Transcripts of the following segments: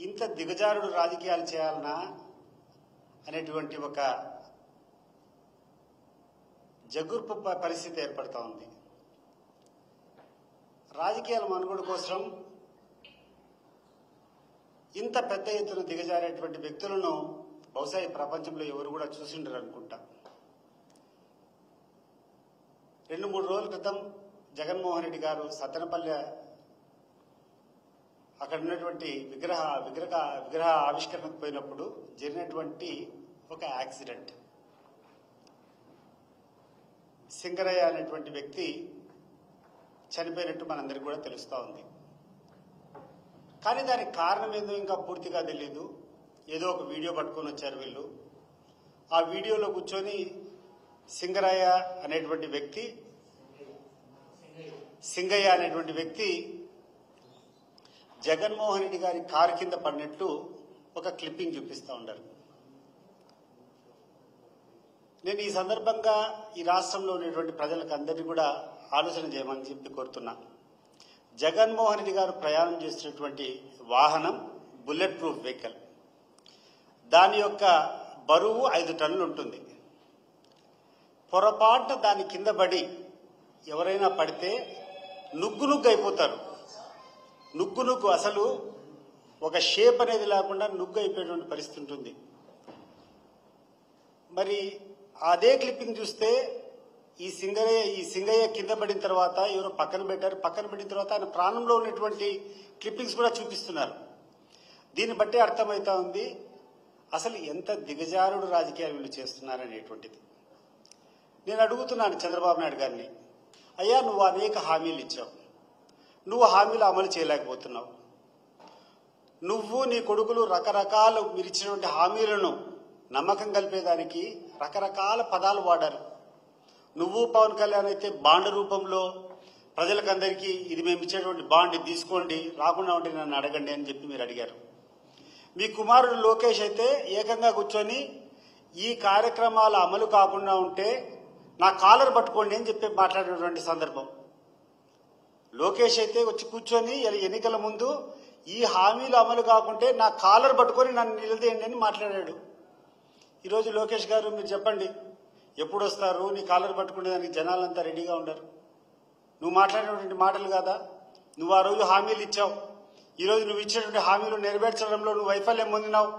ఇంత దిగజారుడు రాజకీయాలు చేయాలనా అనేటువంటి ఒక జగుర్పు పరిస్థితి ఏర్పడుతూ ఉంది. రాజకీయాల మనుగడ కోసం ఇంత పెద్ద ఎత్తున దిగజారేటువంటి వ్యక్తులను బహుశా ఈ ప్రపంచంలో ఎవరు కూడా చూసిండరు అనుకుంటా. 2-3 రోజుల క్రితం జగన్మోహన్ రెడ్డి గారు సత్తెనపల్లి అక్కడ ఉన్నటువంటి విగ్రహ ఆవిష్కరణకు పోయినప్పుడు జరిగినటువంటి ఒక యాక్సిడెంట్. సింగరయ్య అనేటువంటి వ్యక్తి చనిపోయినట్టు మనందరికీ కూడా తెలుస్తూ ఉంది. కానీ దానికి కారణం ఏందో ఇంకా పూర్తిగా తెలీదు. ఏదో ఒక వీడియో పట్టుకొని వచ్చారు వీళ్ళు. ఆ వీడియోలో కూర్చొని సింగరయ్య అనేటువంటి వ్యక్తి సింగయ్య అనేటువంటి వ్యక్తి జగన్మోహన్ రెడ్డి గారి కారు కింద పడినట్టు ఒక క్లిప్పింగ్ చూపిస్తూ ఉన్నారు. నేను ఈ సందర్భంగా ఈ రాష్ట్రంలో ఉన్నటువంటి ప్రజలకు అందరినీ కూడా ఆలోచన చేయమని చెప్పి కోరుతున్నా. జగన్మోహన్ రెడ్డి గారు ప్రయాణం చేసినటువంటి వాహనం బుల్లెట్ ప్రూఫ్ వెహికల్. దాని యొక్క బరువు 5 టన్నులు ఉంటుంది. పొరపాటున దాని కింద పడి ఎవరైనా పడితే నుగ్గు అయిపోతారు. నుగ్గు అసలు ఒక షేప్ అనేది లేకుండా నుగ్గు అయిపోయేటువంటి పరిస్థితి ఉంటుంది. మరి అదే క్లిప్పింగ్ చూస్తే ఈ సింగయ్య కింద పడిన తర్వాత ఎవరో పక్కన పెట్టారు. పక్కన పెట్టిన తర్వాత ఆయన ప్రాణంలో ఉన్నటువంటి క్లిప్పింగ్స్ కూడా చూపిస్తున్నారు. దీన్ని బట్టే అర్థమవుతా ఉంది అసలు ఎంత దిగజారుడు రాజకీయాలు వీళ్ళు చేస్తున్నారనేటువంటిది. నేను అడుగుతున్నాను చంద్రబాబు నాయుడు గారిని, అయ్యా నువ్వు అనేక హామీలు ఇచ్చావు, నువ్వు హామీలు అమలు చేయలేకపోతున్నావు. నువ్వు నీ కొడుకులు రకరకాల మీరు ఇచ్చినటువంటి హామీలను నమ్మకం కలిపేదానికి రకరకాల పదాలు వాడారు. నువ్వు పవన్ కళ్యాణ్ అయితే బాండ్ రూపంలో ప్రజలకందరికీ ఇది మేము ఇచ్చేటువంటి బాండ్ తీసుకోండి, రాకుండా ఉంటే నన్ను అడగండి అని చెప్పి మీరు అడిగారు. మీ కుమారుడు లోకేష్ అయితే ఏకంగా కూర్చొని ఈ కార్యక్రమాల అమలు కాకుండా ఉంటే నా కాలర్ పట్టుకోండి అని చెప్పి మాట్లాడినటువంటి సందర్భం. లోకేష్ అయితే వచ్చి కూర్చొని ఎన్నికల ముందు ఈ హామీలు అమలు కాకుంటే నా కాలర్ పట్టుకొని నన్ను నిలదీయండి అని మాట్లాడాడు. ఈరోజు లోకేష్ గారు మీరు చెప్పండి, ఎప్పుడు వస్తారు? నీ కాలర్ పట్టుకునేదానికి జనాలంతా రెడీగా ఉండరు. నువ్వు మాట్లాడినటువంటి మాటలు కాదా? నువ్వు ఆ రోజు హామీలు ఇచ్చావు. ఈరోజు నువ్వు ఇచ్చినటువంటి హామీలు నెరవేర్చడంలో నువ్వు వైఫల్యం పొందినావు.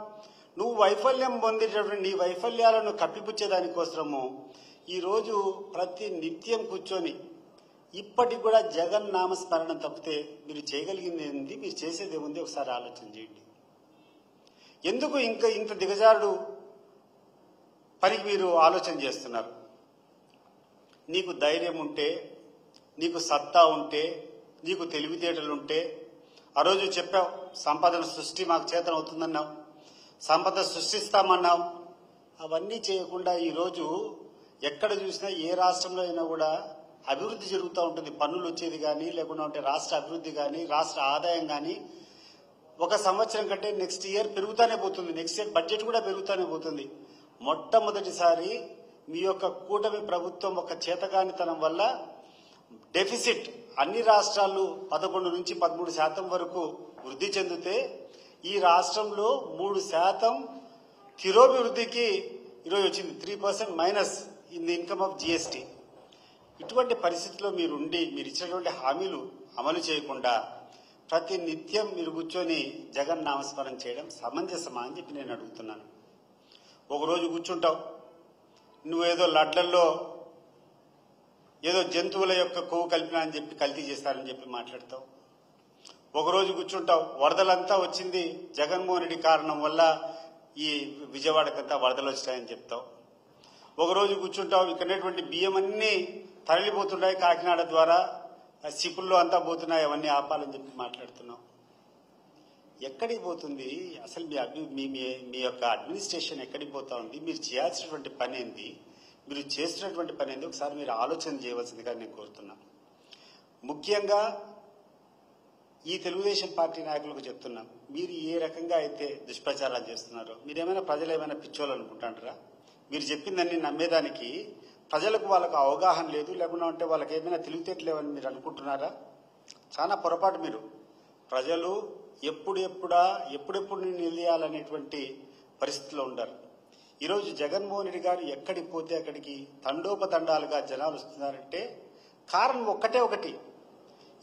నువ్వు వైఫల్యం పొందేటటువంటి నీ వైఫల్యాలను కప్పిపుచ్చేదానికోసము ఈరోజు ప్రతి నిత్యం కూర్చొని ఇప్పటికి కూడా జగన్ నామస్మరణ తప్పితే మీరు చేయగలిగింది ఏంది, మీరు చేసేది ఏముంది ఒకసారి ఆలోచన చేయండి. ఎందుకు ఇంకా ఇంత దిగజారుడు పనికి మీరు ఆలోచన చేస్తున్నారు? నీకు ధైర్యం ఉంటే, నీకు సత్తా ఉంటే, నీకు తెలివితేటలుంటే, ఆ రోజు చెప్పావు సంపదన సృష్టి మాకు చేతన అవుతుందన్నావు, సంపద సృష్టిస్తామన్నావు. అవన్నీ చేయకుండా ఈరోజు ఎక్కడ చూసినా ఏ రాష్ట్రంలో అయినా కూడా అభివృద్ధి జరుగుతూ ఉంటుంది. పన్నులు వచ్చేది కానీ, లేకుండా ఉంటే రాష్ట్ర అభివృద్ధి కానీ, రాష్ట్ర ఆదాయం కానీ ఒక సంవత్సరం కంటే నెక్స్ట్ ఇయర్ పెరుగుతూనే పోతుంది. నెక్స్ట్ ఇయర్ బడ్జెట్ కూడా పెరుగుతూనే పోతుంది. మొట్టమొదటిసారి మీ యొక్క కూటమి ప్రభుత్వం ఒక చేతగానితనం వల్ల డెఫిసిట్ అన్ని రాష్ట్రాలు 11 నుంచి 13% వరకు వృద్ధి చెందితే ఈ రాష్ట్రంలో 3% తిరోభివృద్ధికి ఈరోజు వచ్చింది. 3% minus in the income of GST. ఇటువంటి పరిస్థితిలో మీరుండి మీరు ఇచ్చినటువంటి హామీలు అమలు చేయకుండా ప్రతి నిత్యం మీరు కూర్చొని జగన్ నామస్మరణ చేయడం సమంజసమా అని చెప్పి నేను అడుగుతున్నాను. ఒకరోజు కూర్చుంటావు, నువ్వేదో లడ్లల్లో ఏదో జంతువుల యొక్క కొవ్వు కలిపినా అని చెప్పి కల్తీ చేస్తారని చెప్పి మాట్లాడతావు. ఒకరోజు కూర్చుంటావు, వరదలంతా వచ్చింది జగన్మోహన్ రెడ్డి కారణం వల్ల ఈ విజయవాడకంతా వరదలు వచ్చాయని చెప్తావు. ఒకరోజు కూర్చుంటావు, ఇక్కడటువంటి బియ్యం అన్నీ తరలిపోతున్నాయి కాకినాడ ద్వారా, సిపుల్లో అంతా పోతున్నాయి, అవన్నీ ఆపాలని చెప్పి మాట్లాడుతున్నావు. ఎక్కడికి పోతుంది అసలు మీ యొక్క అడ్మినిస్ట్రేషన్ ఎక్కడికి పోతా ఉంది? మీరు చేయాల్సినటువంటి పని ఏంది, మీరు చేస్తున్నటువంటి పని ఏంది ఒకసారి మీరు ఆలోచన చేయవలసిందిగా నేను కోరుతున్నాను. ముఖ్యంగా ఈ తెలుగుదేశం పార్టీ నాయకులకు చెప్తున్నాం, మీరు ఏ రకంగా అయితే దుష్ప్రచారాలు చేస్తున్నారో మీరేమైనా ప్రజలు ఏమైనా పిచ్చోళ్ళు అనుకుంటాంటారా? మీరు చెప్పిందన్నీ నమ్మేదానికి ప్రజలకు వాళ్ళకు అవగాహన లేదు, లేకుండా ఉంటే వాళ్ళకి ఏమైనా తెలివితేటలేవని మీరు అనుకుంటున్నారా? చాలా పొరపాటు. మీరు ప్రజలు ఎప్పుడెప్పుడు నిలదీయాలనేటువంటి పరిస్థితిలో ఉన్నారు. ఈరోజు జగన్మోహన్ రెడ్డి గారు ఎక్కడికి పోతే అక్కడికి తండోపతండాలుగా జనాలు వస్తున్నారంటే కారణం ఒకటి,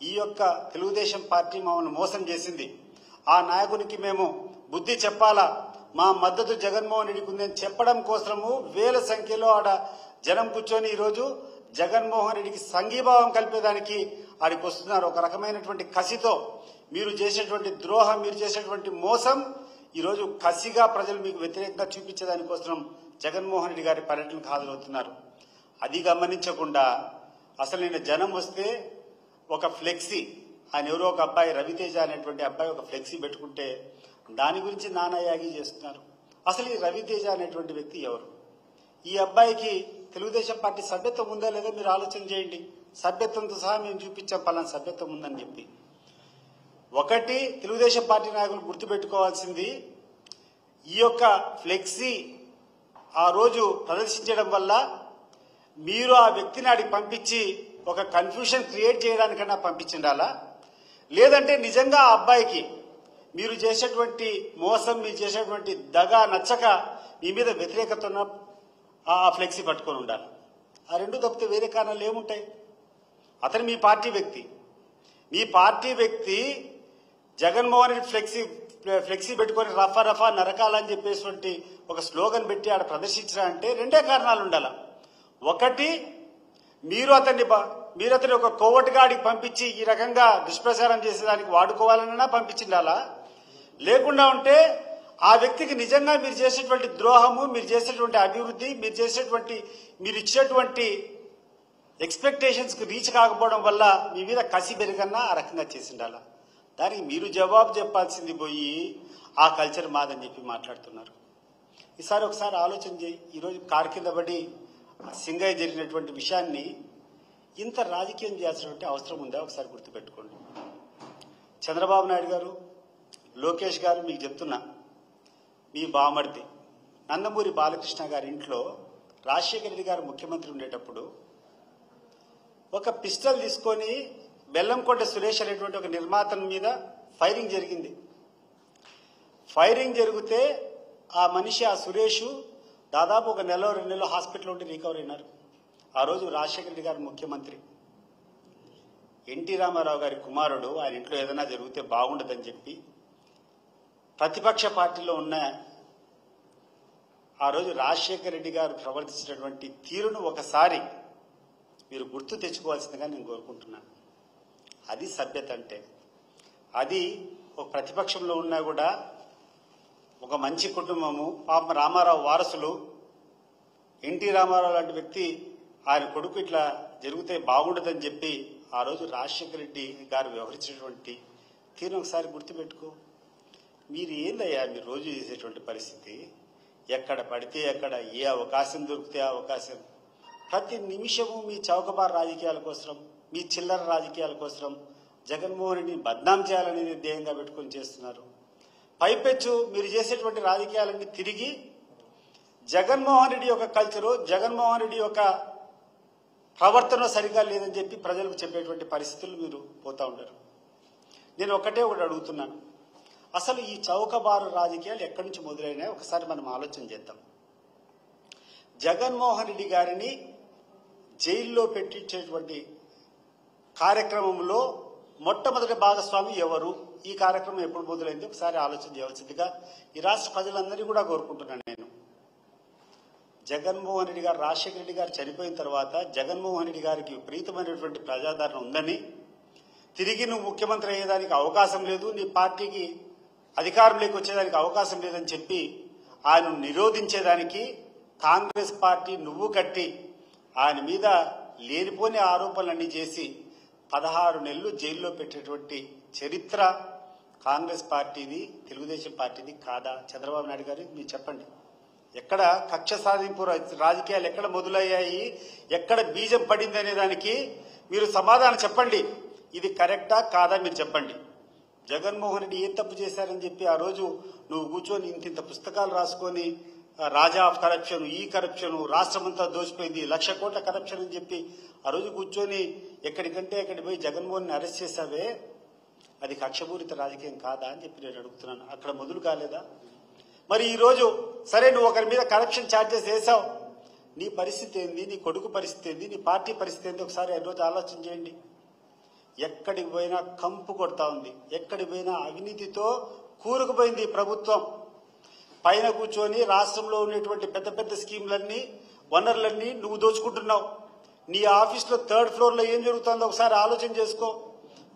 ఈ యొక్క తెలుగుదేశం పార్టీ మమ్మల్ని మోసం చేసింది, ఆ నాయకునికి మేము బుద్ధి చెప్పాలా, మా మద్దతు జగన్మోహన్ రెడ్డికి ఉందని చెప్పడం కోసము వేల సంఖ్యలో ఆడ జనం కూర్చొని ఈరోజు జగన్మోహన్ రెడ్డికి సంఘీభావం కలిపేదానికి ఆడికి వస్తున్నారు. ఒక రకమైనటువంటి కసితో మీరు చేసేటువంటి ద్రోహం, మీరు చేసేటువంటి మోసం ఈరోజు కసిగా ప్రజలు మీకు వ్యతిరేకంగా చూపించేదానికోసం జగన్మోహన్ రెడ్డి గారి పర్యటనకు హాజరవుతున్నారు. అది గమనించకుండా అసలు నిన్న జనం వస్తే ఒక ఫ్లెక్సీ, ఆయన ఎవరో ఒక అబ్బాయి రవితేజ అనేటువంటి అబ్బాయి ఒక ఫ్లెక్సీ పెట్టుకుంటే దాని గురించి నానాయాగి చేస్తున్నారు. అసలు ఈ రవితేజ అనేటువంటి వ్యక్తి ఎవరు? ఈ అబ్బాయికి తెలుగుదేశం పార్టీ సభ్యత్వం ఉందా లేదా మీరు ఆలోచన చేయండి. సభ్యత్వంతో సహా మేము చూపించాం పలానా సభ్యత్వం ఉందని చెప్పి. ఒకటి తెలుగుదేశం పార్టీ నాయకులు గుర్తుపెట్టుకోవాల్సింది, ఈ యొక్క ఫ్లెక్సీ ఆ రోజు ప్రదర్శించడం వల్ల మీరు ఆ వ్యక్తిని ఆడికి పంపించి ఒక కన్ఫ్యూషన్ క్రియేట్ చేయడానికన్నా పంపించిండాలా, లేదంటే నిజంగా ఆ అబ్బాయికి మీరు చేసేటువంటి మోసం, మీరు చేసేటువంటి దగా నచ్చక మీ మీద వ్యతిరేకత ఉన్న ఆ ఫ్లెక్సీ పట్టుకొని ఉండాలి. ఆ రెండు తప్పితే వేరే కారణాలు ఏముంటాయి? అతను మీ పార్టీ వ్యక్తి, మీ పార్టీ వ్యక్తి జగన్మోహన్ రెడ్డి ఫ్లెక్సీ పెట్టుకొని రఫా నరకాలని చెప్పేటువంటి ఒక స్లోగన్ పెట్టి ఆడ ప్రదర్శించారంటే రెండే కారణాలు ఉండాల. ఒకటి, మీరు అతన్ని ఒక కోవటిగాడికి పంపించి ఈ రకంగా దుష్ప్రచారం చేసేదానికి వాడుకోవాలన్నా పంపించిండాలా, లేకుండా ఉంటే ఆ వ్యక్తికి నిజంగా మీరు చేసేటువంటి ద్రోహము, మీరు చేసేటువంటి అభివృద్ధి, మీరు ఇచ్చేటువంటి ఎక్స్పెక్టేషన్స్ కు రీచ్ కాకపోవడం వల్ల మీ మీద కసి పెరిగన్నా ఆ రకంగా చేసిండాలా. దానికి మీరు జవాబు చెప్పాల్సింది పోయి ఆ కల్చర్ మాదని చెప్పి మాట్లాడుతున్నారు. ఈసారి ఒకసారి ఆలోచన చేయి. ఈరోజు కారు కింద పడి సింగయ్య జరిగినటువంటి విషయాన్ని ఇంత రాజకీయం చేయాల్సినటువంటి అవసరం ఉందా? ఒకసారి గుర్తుపెట్టుకోండి. చంద్రబాబు నాయుడు గారు, లోకేష్ గారు, మీకు చెప్తున్నా, మీ బామర్ది నందమూరి బాలకృష్ణ గారి ఇంట్లో రాజశేఖర రెడ్డి గారు ముఖ్యమంత్రి ఉండేటప్పుడు ఒక పిస్టల్ తీసుకొని బెల్లంకొండ సురేష్ అనేటువంటి ఒక నిర్మాత మీద ఫైరింగ్ జరిగింది. ఫైరింగ్ జరిగితే ఆ మనిషి, ఆ సురేష్ దాదాపు ఒక నెల 2 నెలలు హాస్పిటల్ ఉండి రికవర్ అయినారు. ఆ రోజు రాజశేఖర రెడ్డి గారు ముఖ్యమంత్రి, ఎన్టీ రామారావు గారి కుమారుడు, ఆయన ఇంట్లో ఏదైనా జరిగితే బాగుండదని చెప్పి ప్రతిపక్ష పార్టీలో ఉన్న ఆ రోజు రాజశేఖర రెడ్డి గారు ప్రవర్తించినటువంటి తీరును ఒకసారి మీరు గుర్తు తెచ్చుకోవాల్సిందిగా నేను కోరుకుంటున్నాను. అది సభ్యత అంటే. అది ఒక ప్రతిపక్షంలో ఉన్నా కూడా ఒక మంచి కుటుంబము, పాప రామారావు వారసులు, ఎన్టీ రామారావు లాంటి వ్యక్తి ఆయన కొడుకు ఇట్లా జరిగితే బాగుండదని చెప్పి ఆ రోజు రాజశేఖర రెడ్డి గారు వ్యవహరించినటువంటి తీరును ఒకసారి గుర్తుపెట్టుకో. మీరు ఏందయ్యా మీరు రోజు చేసేటువంటి పరిస్థితి? ఎక్కడ పడితే ఎక్కడ, ఏ అవకాశం దొరికితే ఆ అవకాశం, ప్రతి నిమిషము మీ చౌకబార్ రాజకీయాల కోసం, మీ చిల్లర రాజకీయాల కోసం జగన్మోహన్ రెడ్డిని బద్నాం చేయాలనేది ధ్యేయంగా పెట్టుకొని చేస్తున్నారు. పైపెచ్చు మీరు చేసేటువంటి రాజకీయాలన్నీ తిరిగి జగన్మోహన్ రెడ్డి యొక్క కల్చరు, జగన్మోహన్ రెడ్డి యొక్క ప్రవర్తన సరిగా లేదని చెప్పి ప్రజలకు చెప్పేటువంటి పరిస్థితులు మీరు పోతా ఉంటారు. నేను ఒకటి అడుగుతున్నాను, అసలు ఈ చౌకబారు రాజకీయాలు ఎక్కడి నుంచి మొదలైనాయో ఒకసారి మనం ఆలోచన చేద్దాం. జగన్మోహన్ రెడ్డి గారిని జైల్లో పెట్టించేటువంటి కార్యక్రమంలో మొట్టమొదటి భాగస్వామి ఎవరు? ఈ కార్యక్రమం ఎప్పుడు మొదలైంది ఒకసారి ఆలోచన చేయవలసిందిగా ఈ రాష్ట్ర ప్రజలందరినీ కూడా కోరుకుంటున్నాను. నేను జగన్మోహన్ రెడ్డి గారు, రాజశేఖర రెడ్డి గారు చనిపోయిన తర్వాత జగన్మోహన్ రెడ్డి గారికి విపరీతమైనటువంటి ప్రజాదరణ ఉందని, తిరిగి నువ్వు ముఖ్యమంత్రి అయ్యేదానికి అవకాశం లేదు, నీ పార్టీకి అధికారంలోకి వచ్చేదానికి అవకాశం లేదని చెప్పి ఆయన నిరోధించేదానికి కాంగ్రెస్ పార్టీ నువ్వు కట్టి ఆయన మీద లేనిపోని ఆరోపణలన్నీ చేసి 16 నెలలు జైల్లో పెట్టేటువంటి చరిత్ర కాంగ్రెస్ పార్టీది, తెలుగుదేశం పార్టీది కాదా? చంద్రబాబు నాయుడు గారు మీరు చెప్పండి. ఎక్కడ కక్ష సాధింపు రాజకీయాలు ఎక్కడ మొదలయ్యాయి, ఎక్కడ బీజం పడింది అనే దానికి మీరు సమాధానం చెప్పండి. ఇది కరెక్టా కాదా మీరు చెప్పండి. జగన్మోహన్ రెడ్డి ఏం తప్పు చేశారని చెప్పి ఆ రోజు నువ్వు కూర్చొని ఇంత పుస్తకాలు రాసుకొని రాజా ఆఫ్ కరప్షన్, ఈ కరప్షన్, రాష్ట్రమంతా దోచిపోయింది, 1,00,000 కోట్ల కరప్షన్ అని చెప్పి ఆ రోజు కూర్చొని ఎక్కడికంటే అక్కడికి పోయి జగన్మోహన్ అరెస్ట్ చేశావే. అది కక్షపూరిత రాజకీయం కాదా అని చెప్పి నేను అడుగుతున్నాను. అక్కడ మొదలు కాలేదా? మరి ఈరోజు సరే నువ్వు ఒకరి మీద కరప్షన్ ఛార్జెస్ వేసావు, నీ పరిస్థితి ఏంది, నీ కొడుకు పరిస్థితి ఏంది, నీ పార్టీ పరిస్థితి ఏంది ఒకసారి రోజు ఆలోచన చేయండి. ఎక్కడికి పోయినా కంపు కొడతా ఉంది, ఎక్కడికి పోయినా అవినీతితో కూరుకుపోయింది ఈ ప్రభుత్వం. పైన కూర్చొని రాష్ట్రంలో ఉన్నటువంటి పెద్ద పెద్ద స్కీములన్నీ వనరులన్నీ నువ్వు దోచుకుంటున్నావు. నీ ఆఫీస్లో 3rd ఫ్లోర్లో ఏం జరుగుతుందో ఒకసారి ఆలోచన చేసుకో.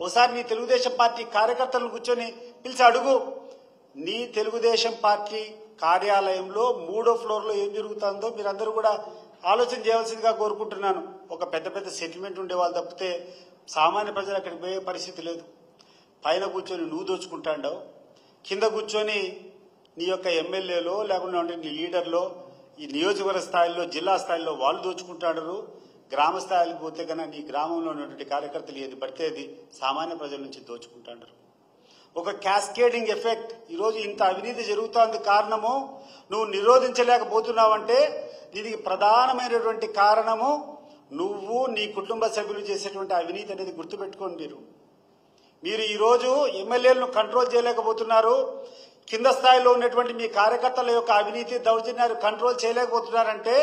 ఒకసారి నీ తెలుగుదేశం పార్టీ కార్యకర్తలను కూర్చొని పిలిచి అడుగు. నీ తెలుగుదేశం పార్టీ కార్యాలయంలో 3వ ఫ్లోర్లో ఏం జరుగుతుందో మీరందరూ కూడా ఆలోచన చేయవలసిందిగా కోరుకుంటున్నాను. ఒక పెద్ద పెద్ద సెటిల్మెంట్ ఉండేవాళ్ళు తప్పితే సామాన్య ప్రజలు అక్కడికి పోయే పరిస్థితి లేదు. పైన కూర్చొని నువ్వు దోచుకుంటాండవు, కింద కూర్చొని నీ యొక్క ఎమ్మెల్యేలో లేకుండా నీ లీడర్లో ఈ నియోజకవర్గ స్థాయిలో జిల్లా స్థాయిలో వాళ్ళు దోచుకుంటాడు. గ్రామ స్థాయికి పోతే కన్నా నీ గ్రామంలో ఉన్నటువంటి కార్యకర్తలు ఏది పడితే అది సామాన్య ప్రజల నుంచి దోచుకుంటాడు. ఒక క్యాస్కేడింగ్ ఎఫెక్ట్. ఈరోజు ఇంత అవినీతి జరుగుతోంది కారణము నువ్వు నిరోధించలేకపోతున్నావంటే దీనికి ప్రధానమైనటువంటి కారణము నువ్వు నీ కుటుంబ సభ్యులు చేసేటువంటి అవినీతి అనేది గుర్తుపెట్టుకోండి. మీరు ఈరోజు ఎమ్మెల్యేలను కంట్రోల్ చేయలేకపోతున్నారు, కింద స్థాయిలో ఉన్నటువంటి మీ కార్యకర్తల యొక్క అవినీతి దౌర్జన్యాలు కంట్రోల్ చేయలేకపోతున్నారంటే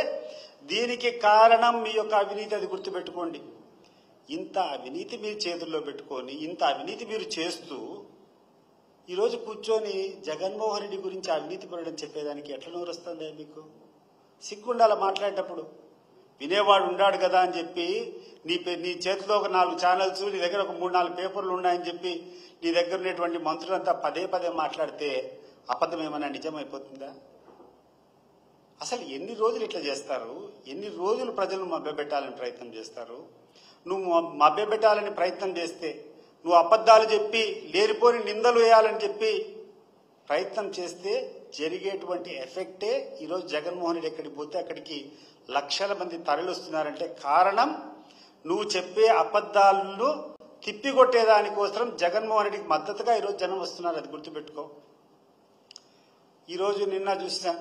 దీనికి కారణం మీ యొక్క అవినీతి, అది గుర్తుపెట్టుకోండి. ఇంత అవినీతి మీరు చేతుల్లో పెట్టుకొని ఇంత అవినీతి మీరు చేస్తూ ఈరోజు కూర్చొని జగన్మోహన్ రెడ్డి గురించి అవినీతి పడడం చెప్పేదానికి ఎట్లా నోరు వస్తుంది మీకు? సిగ్గుండాల మాట్లాడేటప్పుడు. వినేవాడు ఉండాడు కదా అని చెప్పి నీ చేతిలో ఒక 4 ఛానల్స్, నీ దగ్గర ఒక 3-4 పేపర్లు ఉన్నాయని చెప్పి నీ దగ్గర ఉన్నటువంటి మంత్రులంతా పదే పదే మాట్లాడితే అబద్ధం ఏమైనా నిజమైపోతుందా? అసలు ఎన్ని రోజులు ఇట్లా చేస్తారు? ఎన్ని రోజులు ప్రజలను మభ్యపెట్టాలని ప్రయత్నం చేస్తారు? నువ్వు మభ్యపెట్టాలని ప్రయత్నం చేస్తే, నువ్వు అబద్ధాలు చెప్పి లేనిపోని నిందలు వేయాలని చెప్పి ప్రయత్నం చేస్తే జరిగేటువంటి ఎఫెక్టే ఈరోజు జగన్మోహన్ రెడ్డి ఎక్కడికి పోతే అక్కడికి లక్షల మంది తరలిస్తున్నారంటే కారణం నువ్వు చెప్పే అబద్ధాలను తిప్పికొట్టేదానికోసం జగన్మోహన్ రెడ్డికి మద్దతుగా ఈరోజు జనం వస్తున్నారు. అది గుర్తుపెట్టుకో. ఈరోజు నిన్న చూసా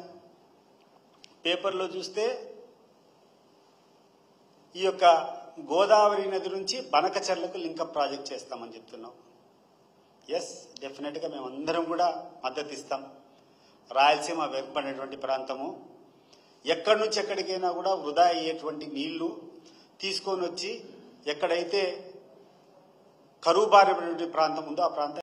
పేపర్లో చూస్తే ఈ యొక్క గోదావరి నది నుంచి బనకచెర్లకు లింకప్ ప్రాజెక్ట్ చేస్తామని చెప్తున్నాం. ఎస్, డెఫినెట్గా మేమందరం కూడా మద్దతు ఇస్తాం. రాయలసీమ వెనుకబడినటువంటి ప్రాంతము, ఎక్కడి నుంచి ఎక్కడికైనా కూడా వృధా అయ్యేటువంటి నీళ్లు తీసుకొని వచ్చి ఎక్కడైతే కరువు బారినటువంటి ప్రాంతం ఉందో ఆ ప్రాంతం